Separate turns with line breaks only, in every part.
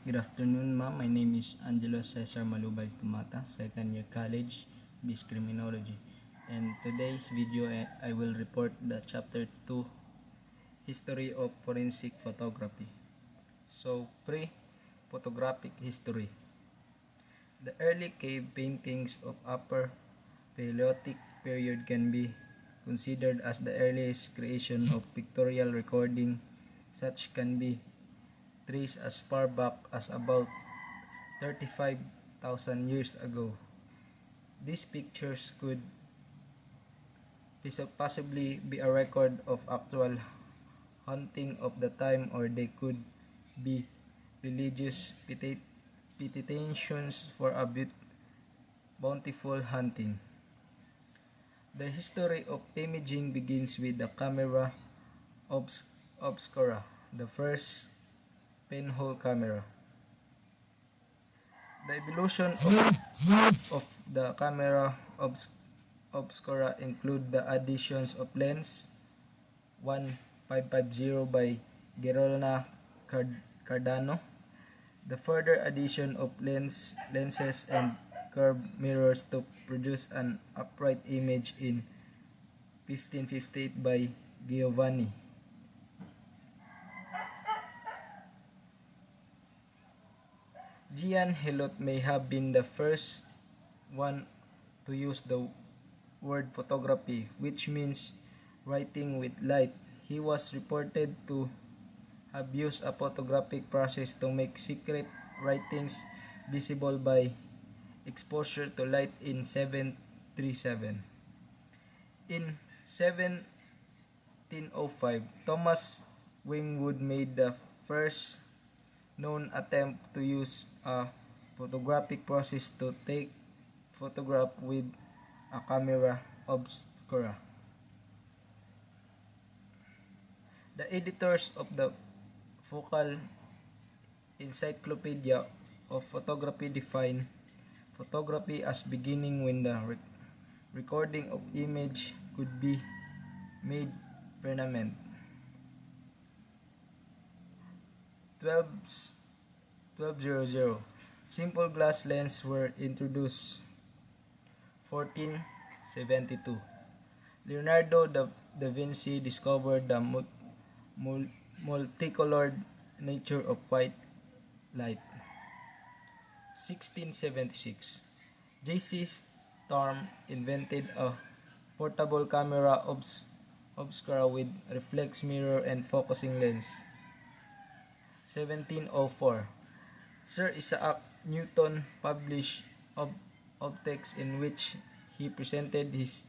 Good afternoon, ma'am. My name is Angelo Cesar Malubay Stumata, second year college, BIS Criminology. And today's video, I will report the chapter 2, History of Forensic Photography. So, pre-photographic history. The early cave paintings of Upper Paleolithic period can be considered as the earliest creation of pictorial recording. Such can be traced as far back as about 35,000 years ago. These pictures could possibly be a record of actual hunting of the time, or they could be religious petitions for a bountiful hunting. The history of imaging begins with the camera obscura, the first pinhole camera. The evolution of the camera obscura include the additions of lens 1550 by Gerolna Cardano, the further addition of lenses and curved mirrors to produce an upright image in 1558 by Giovanni. Jean Helot may have been the first one to use the word photography, which means writing with light. He was reported to have used a photographic process to make secret writings visible by exposure to light in 737. In 1705, Thomas Wingwood made the first known attempt to use a photographic process to take photograph with a camera obscura. The editors of the Focal Encyclopedia of Photography define photography as beginning when the recording of image could be made permanent. 1200, simple glass lens were introduced. 1472, Leonardo da Vinci discovered the multicolored nature of white light. 1676, J.C. Storm invented a portable camera obscura with reflex mirror and focusing lens. 1704, Sir Isaac Newton published Optics, in which he presented his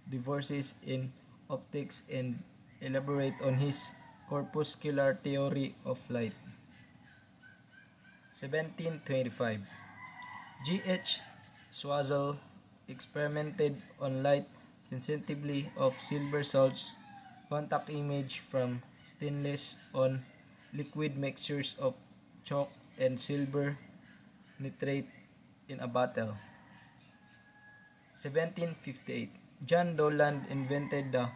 devices in optics and elaborate on his corpuscular theory of light. 1725, G.H. Swazzle experimented on light sensitivity of silver salts contact image from stainless on liquid mixtures of chalk and silver nitrate in a bottle. 1758, John Doland invented the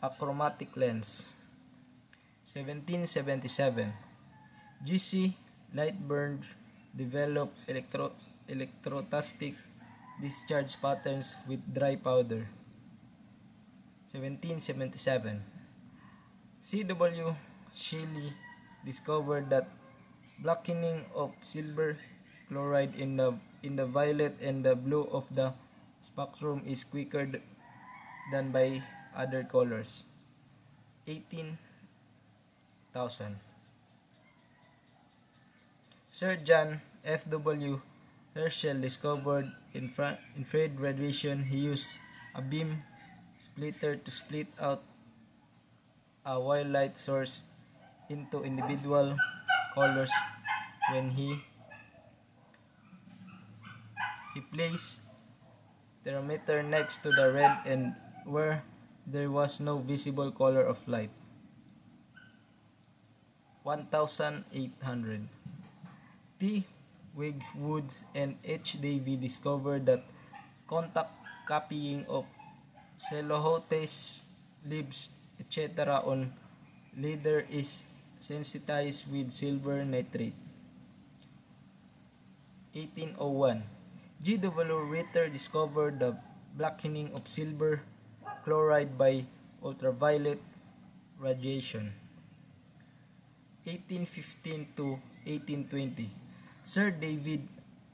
achromatic lens. 1777, G.C. Lightburn developed electrostatic discharge patterns with dry powder. 1777, C.W. Scheele discovered that blackening of silver chloride in the violet and the blue of the spectrum is quicker than by other colors. 18,000. Sir John F.W. Herschel discovered infrared radiation. He used a beam splitter to split out a white light source into individual colors. When he placed thermometer next to the red and where there was no visible color of light. 1800, T. Wigwood and H. Davy discovered that contact copying of celluloase leaves, etc. on leather is sensitized with silver nitrate. 1801, G.W. Ritter discovered the blackening of silver chloride by ultraviolet radiation. 1815 to 1820, Sir David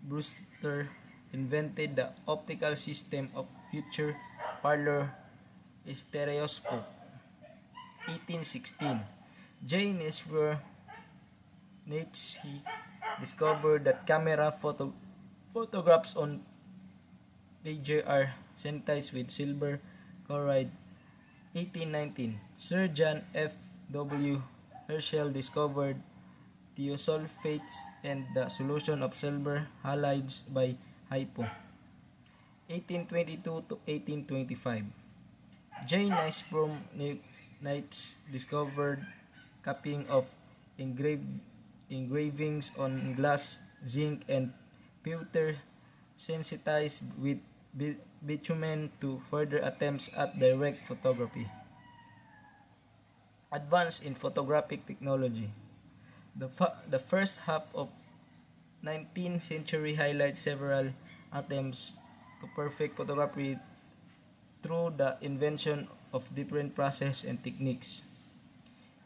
Brewster invented the optical system of future parlor stereoscope. 1816, J. Nipsey discovered that camera photographs on pager are sensitized with silver chloride. 1819, Sir John F. W. Herschel discovered thiosulfates and the solution of silver halides by hypo. 1822 to 1825, J. Nysprong Nipes discovered copying of engravings on glass, zinc, and pewter sensitized with bitumen to further attempts at direct photography. Advance in photographic technology. The first half of 19th century highlights several attempts to perfect photography through the invention of different processes and techniques.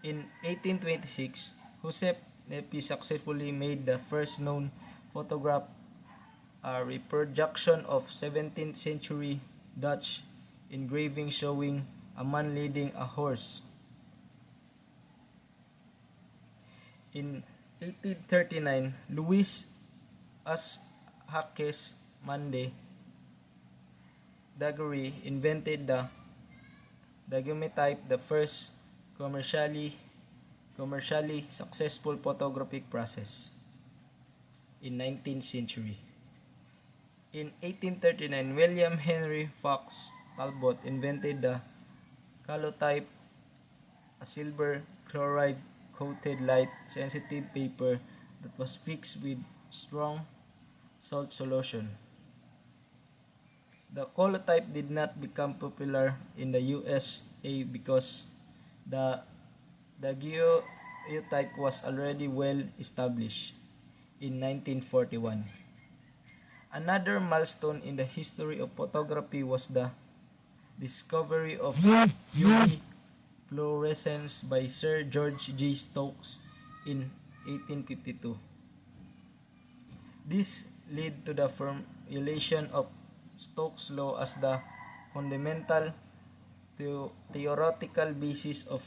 In 1826, Joseph Nepi successfully made the first known photograph, a reproduction of 17th century Dutch engraving showing a man leading a horse. In 1839, Louis Ashackes Mande Daguerre invented the daguerreotype, the first commercially successful photographic process in 19th century. In 1839, William Henry Fox Talbot invented the calotype, a silver chloride coated light sensitive paper that was fixed with strong salt solution. The colotype did not become popular in the USA because the daguerreotype was already well established in 1941. Another milestone in the history of photography was the discovery of UV fluorescence by Sir George G. Stokes in 1852. This led to the formulation of Stokes' law as the fundamental theoretical basis of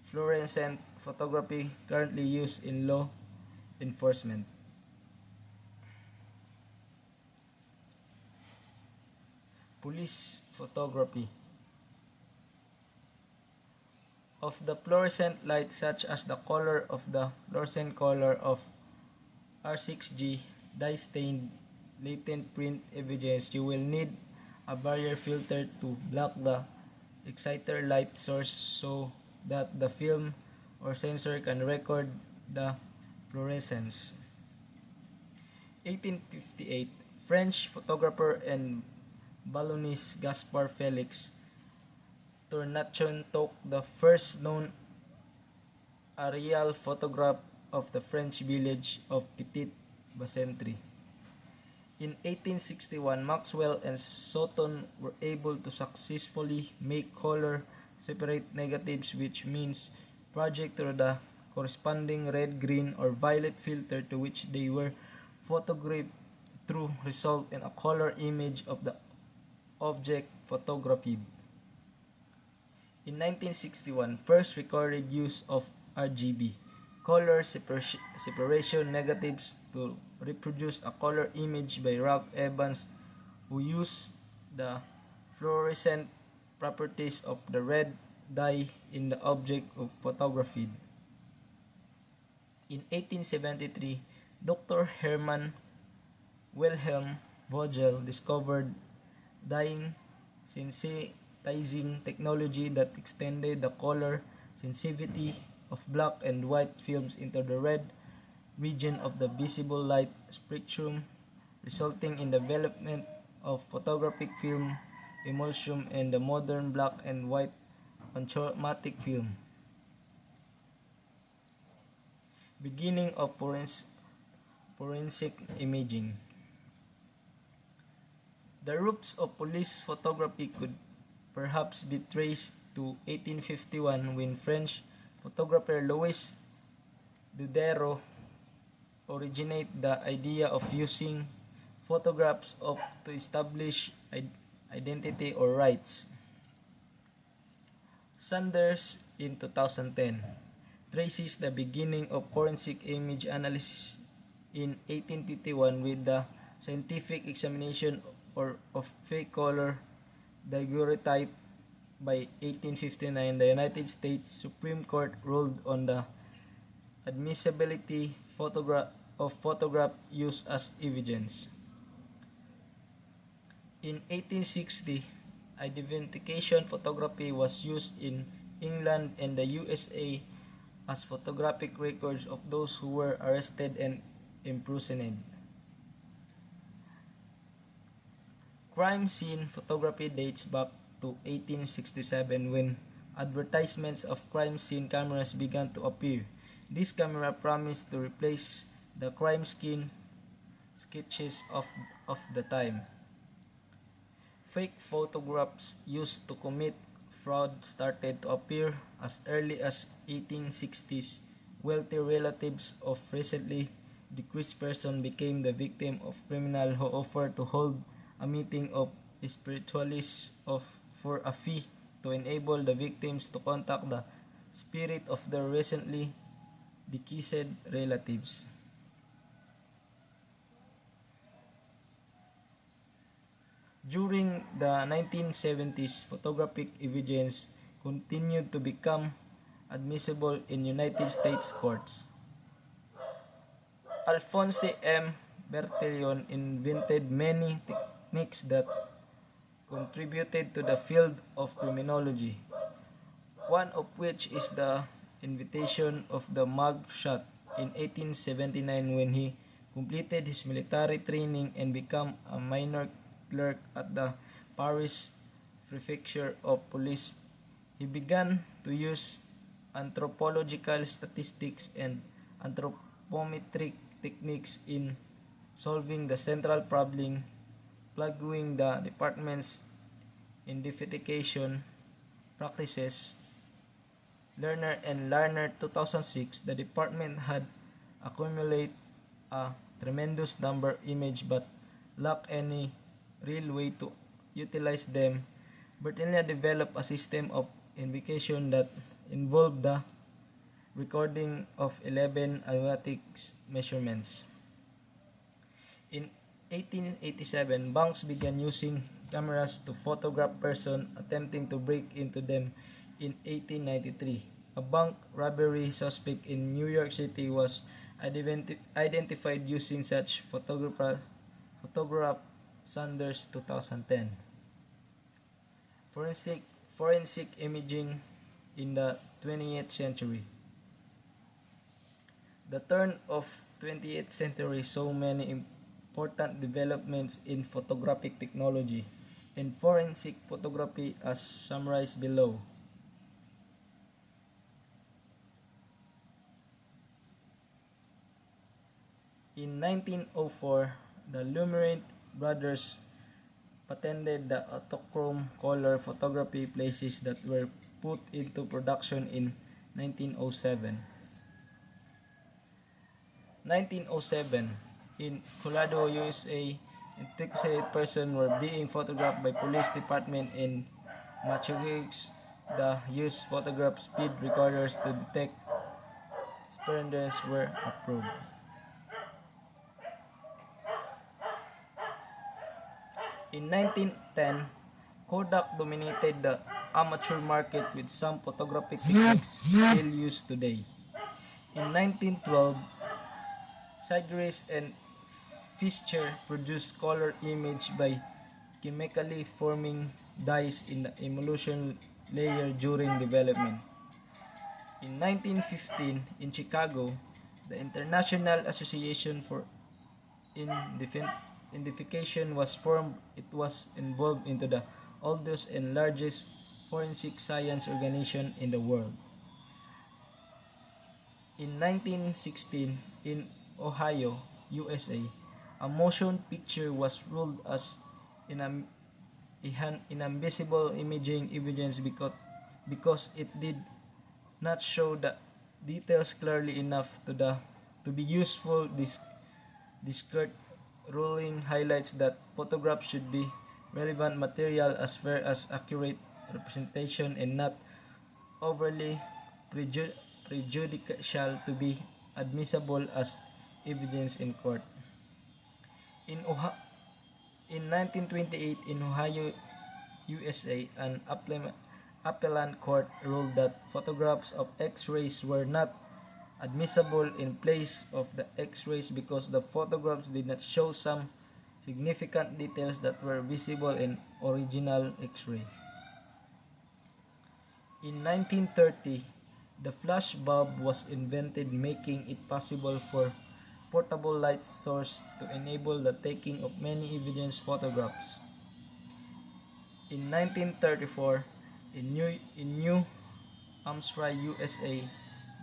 fluorescent photography currently used in law enforcement. Police photography. Of the fluorescent light, such as the color of the fluorescent color of R6G dye-stained latent print evidence, you will need a barrier filter to block the exciter light source so that the film or sensor can record the fluorescence. 1858, French photographer and balloonist Gaspard Felix Tournachon took the first known aerial photograph of the French village of Petit Bacentre. In 1861, Maxwell and Sutton were able to successfully make color separate negatives, which means project through the corresponding red, green, or violet filter to which they were photographed through result in a color image of the object photographed. In 1961, first recorded use of RGB, color separation negatives, to reproduce a color image by Ralph Evans, who used the fluorescent properties of the red dye in the object of photography. In 1873, Dr. Hermann Wilhelm Vogel discovered dyeing sensitizing technology that extended the color sensitivity of black and white films into the red region of the visible light spectrum, resulting in the development of photographic film emulsion and the modern black and white panchromatic film. Beginning of forensic imaging. The roots of police photography could perhaps be traced to 1851 when French photographer Louis Diderot originated the idea of using photographs to establish identity or rights. Sanders in 2010 traces the beginning of forensic image analysis in 1851 with the scientific examination of fake color daguerreotype. By 1859, the United States Supreme Court ruled on the admissibility of photograph used as evidence. In 1860, identification photography was used in England and the USA as photographic records of those who were arrested and imprisoned. Crime scene photography dates back to 1867 when advertisements of crime scene cameras began to appear. This camera promised to replace the crime scene sketches of the time. Fake photographs used to commit fraud started to appear as early as 1860s. Wealthy relatives of recently deceased person became the victim of criminals who offered to hold a meeting of spiritualists for a fee to enable the victims to contact the spirit of their recently deceased relatives. During the 1970s, photographic evidence continued to become admissible in United States courts. Alphonse M. Bertillon invented many techniques that contributed to the field of criminology, one of which is the invention of the mug shot in 1879 when he completed his military training and became a minor clerk at the Paris Prefecture of Police. He began to use anthropological statistics and anthropometric techniques in solving the central problem, plugging the department's identification practices. Lerner and Lerner 2006, the department had accumulated a tremendous number of images but lacked any real way to utilize them. Bertillon developed a system of identification that involved the recording of 11 arithmetic measurements. In 1887, banks began using cameras to photograph persons attempting to break into them. In 1893, a bank robbery suspect in New York City was identified using such photograph. Sanders 2010. Forensic imaging in the 20th century. The turn of 20th century saw many important developments in photographic technology and forensic photography as summarized below. In 1904, the Lumiere brothers patented the autochrome color photography plates that were put into production in 1907. 1907, in Colorado, USA, intoxicated persons were being photographed by police department in Massachusetts. The use photograph speed recorders to detect speeders were approved. In 1910, Kodak dominated the amateur market with some photographic techniques still used today. In 1912, Segrest and Fischer produced color image by chemically forming dyes in the emulsion layer during development. In 1915, in Chicago, the International Association for Identification was formed. It was involved into the oldest and largest forensic science organization in the world. In 1916, in Ohio, USA, a motion picture was ruled as inadmissible imaging evidence because it did not show the details clearly enough to be useful. This court ruling highlights that photographs should be relevant material as fair as accurate representation and not overly prejudicial to be admissible as evidence in court. In, in 1928, in Ohio, USA, an appellant court ruled that photographs of X-rays were not admissible in place of the X-rays because the photographs did not show some significant details that were visible in original X-ray. In 1930, the flash bulb was invented, making it possible for portable light source to enable the taking of many evidence photographs. In 1934, in New Hampshire, USA,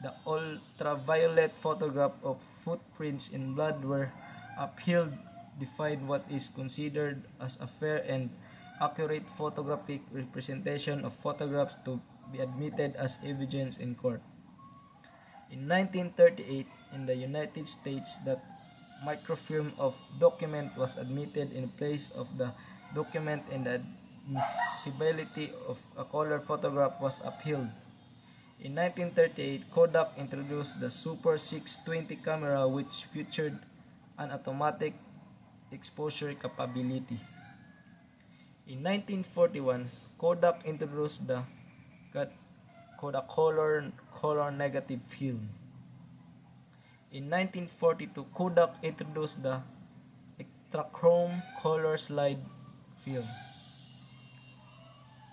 the ultraviolet photograph of footprints in blood were upheld, defined what is considered as a fair and accurate photographic representation of photographs to be admitted as evidence in court. In 1938, in the United States, that microfilm of document was admitted in place of the document, and the admissibility of a color photograph was upheld. In 1938, Kodak introduced the Super 620 camera, which featured an automatic exposure capability. In 1941, Kodak introduced the Kodacolor color negative film. In 1942, Kodak introduced the Ektachrome color slide film.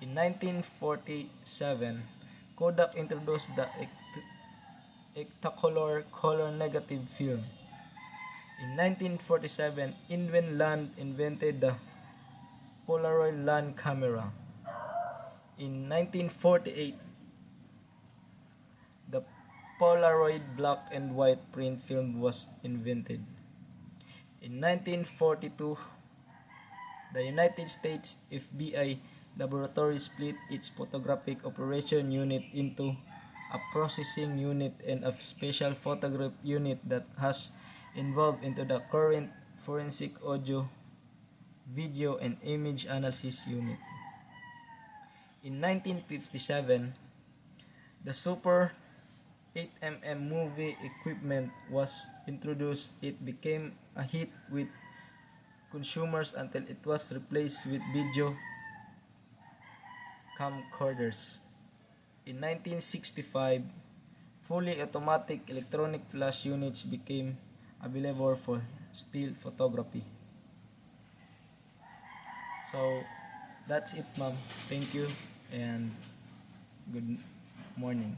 In 1947, Kodak introduced the Ektacolor color negative film. In 1947, Irwin Land invented the Polaroid Land camera. In 1948, the Polaroid black and white print film was invented. In 1942, the United States FBI laboratory split its photographic operation unit into a processing unit and a special photograph unit that has evolved into the current forensic audio, video, and image analysis unit. In 1957, the Super 8mm movie equipment was introduced. It became a hit with consumers until it was replaced with video camcorders. In 1965, fully automatic electronic flash units became available for still photography. So that's it, ma'am. Thank you and good morning.